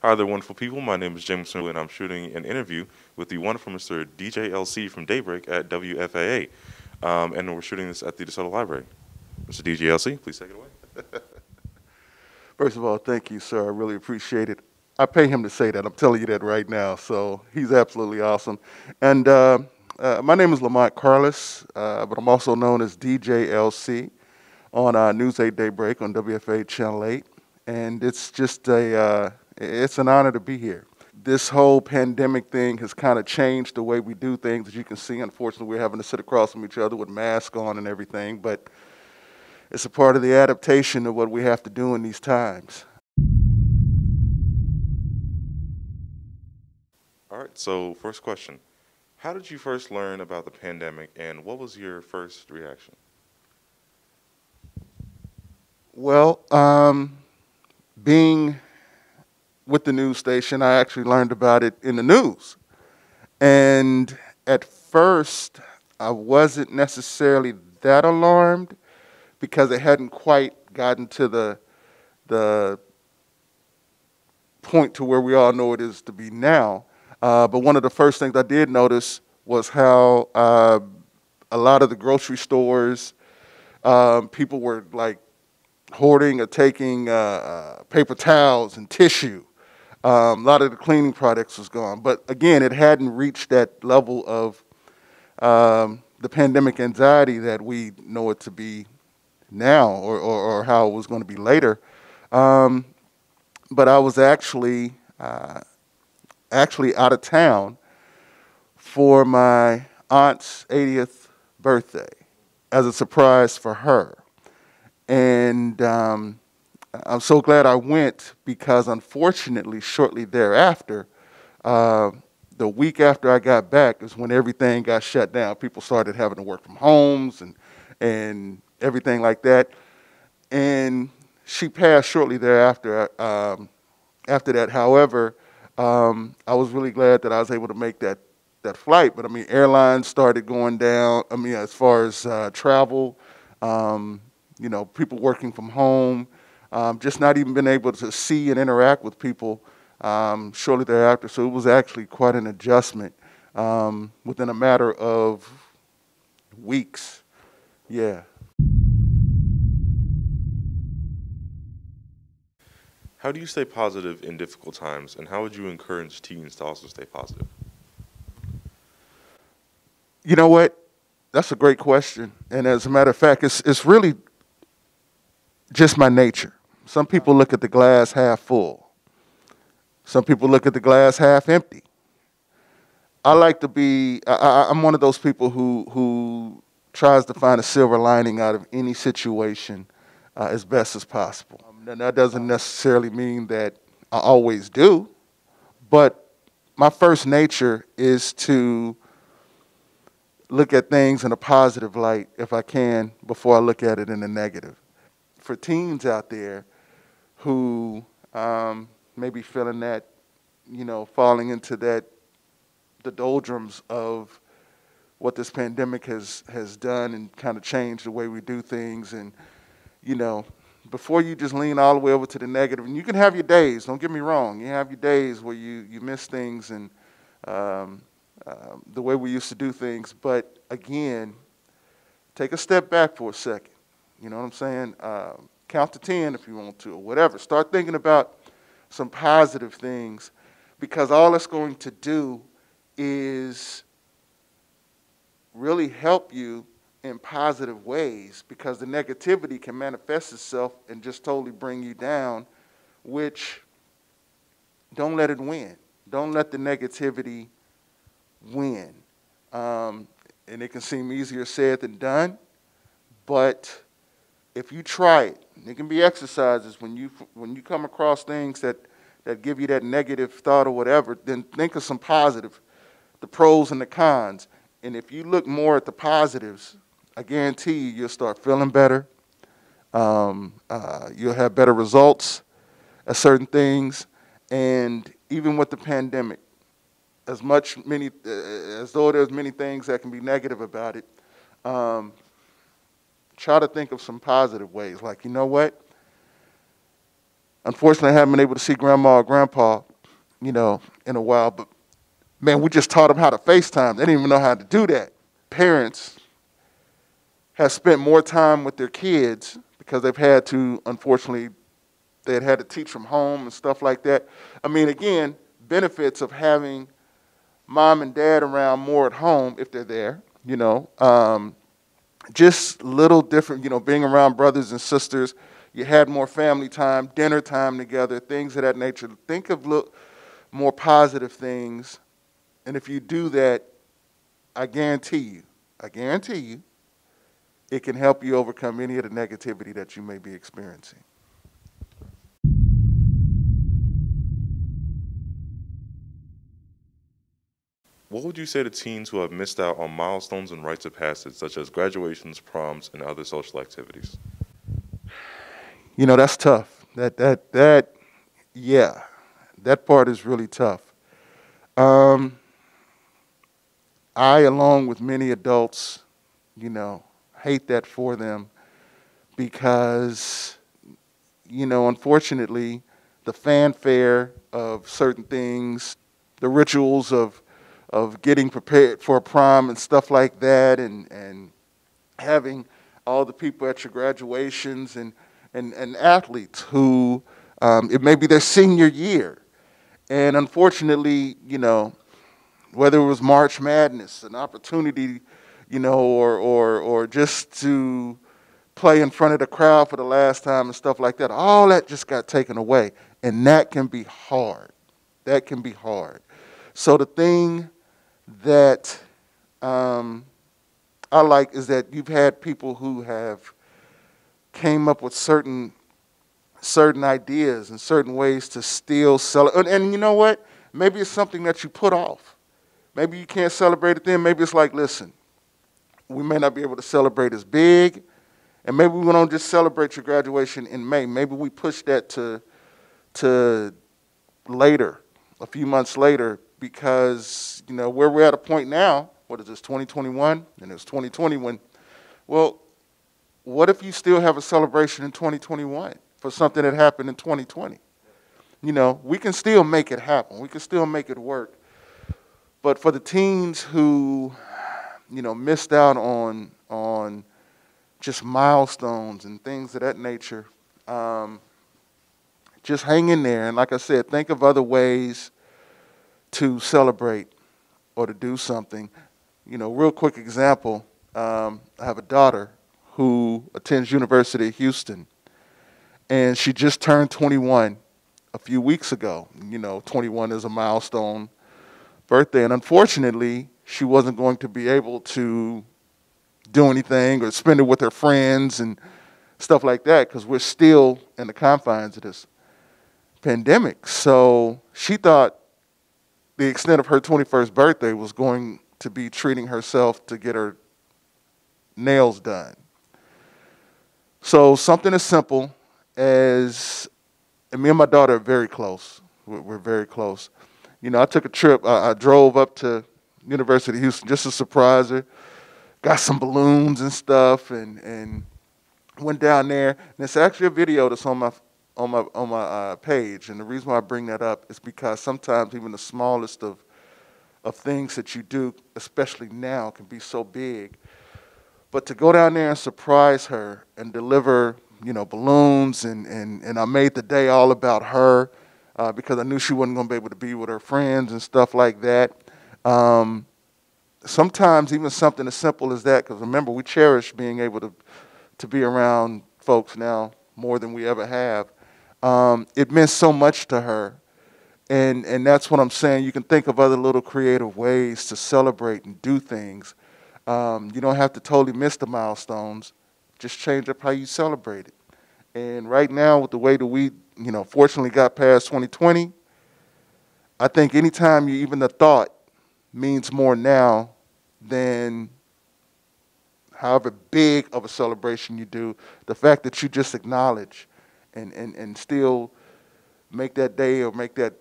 Hi there, wonderful people. My name is Jamison, and I'm shooting an interview with the wonderful Mr. DJ LC from Daybreak at WFAA. And we're shooting this at the DeSoto Library. Mr. DJ LC, please take it away. First of all, thank you, sir. I really appreciate it. I pay him to say that. I'm telling you that right now. So he's absolutely awesome. And my name is Lamont Carlos, but I'm also known as DJ LC on News 8 Daybreak on WFAA Channel 8. And it's just it's an honor to be here. This whole pandemic thing has kind of changed the way we do things. As you can see, unfortunately, we're having to sit across from each other with masks on and everything. But it's a part of the adaptation of what we have to do in these times. All right, so first question. How did you first learn about the pandemic, and what was your first reaction? Well, being with the news station, I actually learned about it in the news. And at first, I wasn't necessarily that alarmed because it hadn't quite gotten to the point to where we all know it is to be now. But one of the first things I did notice was how a lot of the grocery stores, people were like hoarding or taking paper towels and tissue. A lot of the cleaning products was gone. But again, it hadn't reached that level of the pandemic anxiety that we know it to be now, or how it was going to be later. But I was actually out of town for my aunt's 80th birthday as a surprise for her. And I'm so glad I went because, unfortunately, shortly thereafter, the week after I got back is when everything got shut down. People started having to work from homes and everything like that. And she passed shortly thereafter. After that, however, I was really glad that I was able to make that flight. But I mean, airlines started going down. I mean, as far as travel, people working from home, just not even been able to see and interact with people shortly thereafter. So it was actually quite an adjustment within a matter of weeks. Yeah. How do you stay positive in difficult times, and how would you encourage teens to also stay positive? You know what? That's a great question. And as a matter of fact, it's really just my nature. Some people look at the glass half full. Some people look at the glass half empty. I like to be, I'm one of those people who tries to find a silver lining out of any situation as best as possible. And that doesn't necessarily mean that I always do, but my first nature is to look at things in a positive light if I can before I look at it in a negative. For teens out there who may be feeling that, falling into the doldrums of what this pandemic has done and kind of changed the way we do things. And, before you just lean all the way over to the negative, and you can have your days, don't get me wrong. You have your days where you miss things and the way we used to do things. But again, take a step back for a second. You know what I'm saying? Count to 10 if you want to, or whatever. Start thinking about some positive things, because all it's going to do is really help you in positive ways, because the negativity can manifest itself and just totally bring you down, which don't let it win. Don't let the negativity win. And it can seem easier said than done, but if you try it, it can be exercises. When you come across things that give you that negative thought or whatever, then think of some positive, the pros and the cons. And if you look more at the positives, I guarantee you'll start feeling better. You'll have better results at certain things. And even with the pandemic, as though there's many things that can be negative about it, try to think of some positive ways. Like, you know what? Unfortunately, I haven't been able to see grandma or grandpa, in a while. But, man, we just taught them how to FaceTime. They didn't even know how to do that. Parents have spent more time with their kids because they've had to, unfortunately, they had to teach from home and stuff like that. I mean, again, benefits of having mom and dad around more at home if they're there, just little different, being around brothers and sisters. You had more family time, dinner time together, things of that nature. Think of more positive things. And if you do that, I guarantee you, it can help you overcome any of the negativity that you may be experiencing. What would you say to teens who have missed out on milestones and rites of passage, such as graduations, proms, and other social activities? That's tough. Yeah, that part is really tough. I, along with many adults, hate that for them because, unfortunately, the fanfare of certain things, the rituals of getting prepared for a prom and stuff like that, and having all the people at your graduations and athletes who it may be their senior year. And unfortunately, whether it was March Madness, an opportunity, or just to play in front of the crowd for the last time and stuff like that, all that just got taken away. And that can be hard. So the thing that I like is that you've had people who have came up with certain ideas and certain ways to still celebrate. And you know what? Maybe it's something that you put off. Maybe you can't celebrate it then. Maybe it's like, listen, we may not be able to celebrate as big, and maybe we don't just celebrate your graduation in May. Maybe we push that to later, a few months later, because, where we're at a point now, what is this, 2021? And it's 2020 when, well, what if you still have a celebration in 2021 for something that happened in 2020? We can still make it happen. We can still make it work. But for the teens who, missed out on just milestones and things of that nature, just hang in there. And like I said, think of other ways to celebrate or to do something. Real quick example, I have a daughter who attends University of Houston, and she just turned 21 a few weeks ago. 21 is a milestone birthday, and unfortunately, she wasn't going to be able to do anything or spend it with her friends and stuff like that because we're still in the confines of this pandemic. So she thought the extent of her 21st birthday was going to be treating herself to get her nails done. So something as simple as, and me and my daughter are very close. We're very close. I took a trip. I drove up to University of Houston just to surprise her. Got some balloons and stuff, and went down there. And it's actually a video that's on my page. And the reason why I bring that up is because sometimes even the smallest of things that you do, especially now, can be so big. But to go down there and surprise her and deliver, balloons, and I made the day all about her because I knew she wasn't going to be able to be with her friends and stuff like that. Sometimes even something as simple as that, because remember, we cherish being able to be around folks now more than we ever have. It meant so much to her. And that's what I'm saying. You can think of other little creative ways to celebrate and do things. You don't have to totally miss the milestones. Just change up how you celebrate it. And right now, with the way that we, fortunately got past 2020, I think anytime even the thought means more now than however big of a celebration you do. The fact that you just acknowledge and still make that day or make that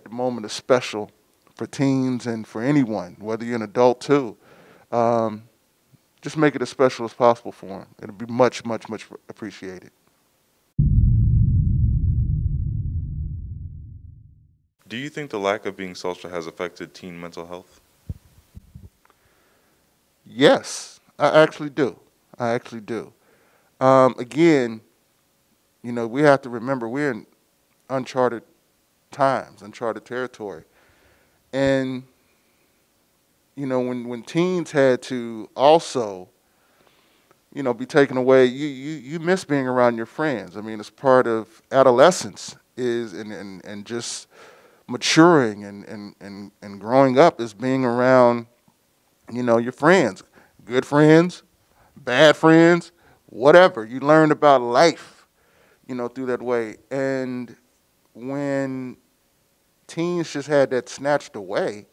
moment as special for teens and for anyone, whether you're an adult too. Just make it as special as possible for them. It'll be much, much, much appreciated. Do you think the lack of being social has affected teen mental health? Yes, I actually do. I actually do. Again, you know, we have to remember we're in uncharted times, uncharted territory. And, you know, when teens had to also, you know, be taken away, you miss being around your friends. I mean, it's part of adolescence is and just maturing and growing up is being around, you know, your friends, good friends, bad friends, whatever. You learn about life, you know, through that way. And when teens just had that snatched away,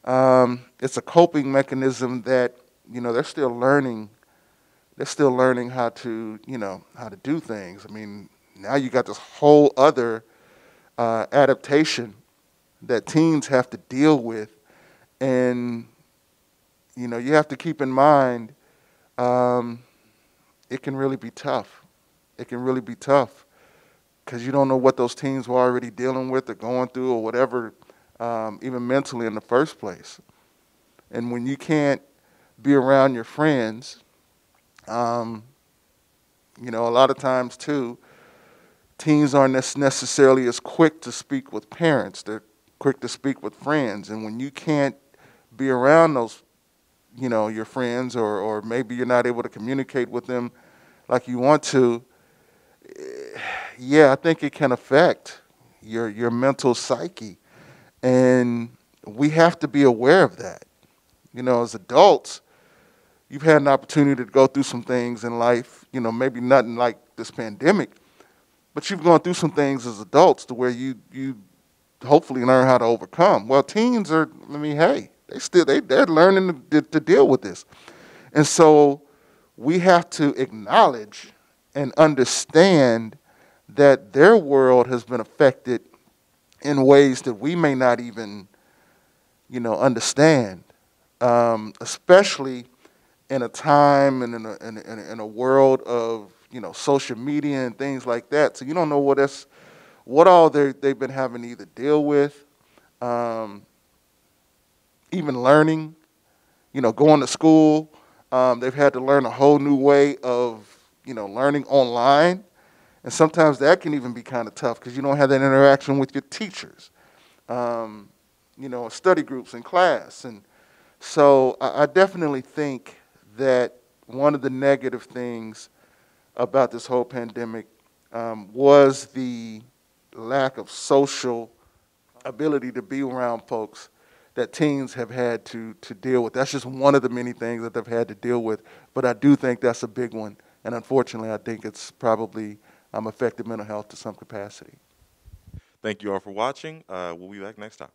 it's a coping mechanism that, you know, they're still learning. They're still learning how to, you know, how to do things. I mean, now you got this whole other adaptation that teens have to deal with, and you know, you have to keep in mind, it can really be tough. It can really be tough because you don't know what those teens were already dealing with or going through or whatever, even mentally in the first place. And when you can't be around your friends, you know, a lot of times too, teens aren't necessarily as quick to speak with parents. They're quick to speak with friends. And when you can't be around those, you know, your friends, or maybe you're not able to communicate with them like you want to, yeah, I think it can affect your mental psyche. And we have to be aware of that. You know, as adults, you've had an opportunity to go through some things in life, you know, maybe nothing like this pandemic, but you've gone through some things as adults to where you hopefully learn how to overcome. Well, teens are, I mean, hey, they're learning to deal with this. And so we have to acknowledge and understand that their world has been affected in ways that we may not even, you know, understand, especially in a time and in a world of, you know, social media and things like that. So you don't know what all they've been having to either deal with, even learning, you know, going to school. They've had to learn a whole new way of, you know, learning online. And sometimes that can even be kind of tough because you don't have that interaction with your teachers, you know, study groups in class. And so I definitely think that one of the negative things about this whole pandemic was the lack of social ability to be around folks that teens have had to deal with. That's just one of the many things that they've had to deal with, but I do think that's a big one, and unfortunately I think it's probably affected mental health to some capacity. Thank you all for watching. We'll be back next time.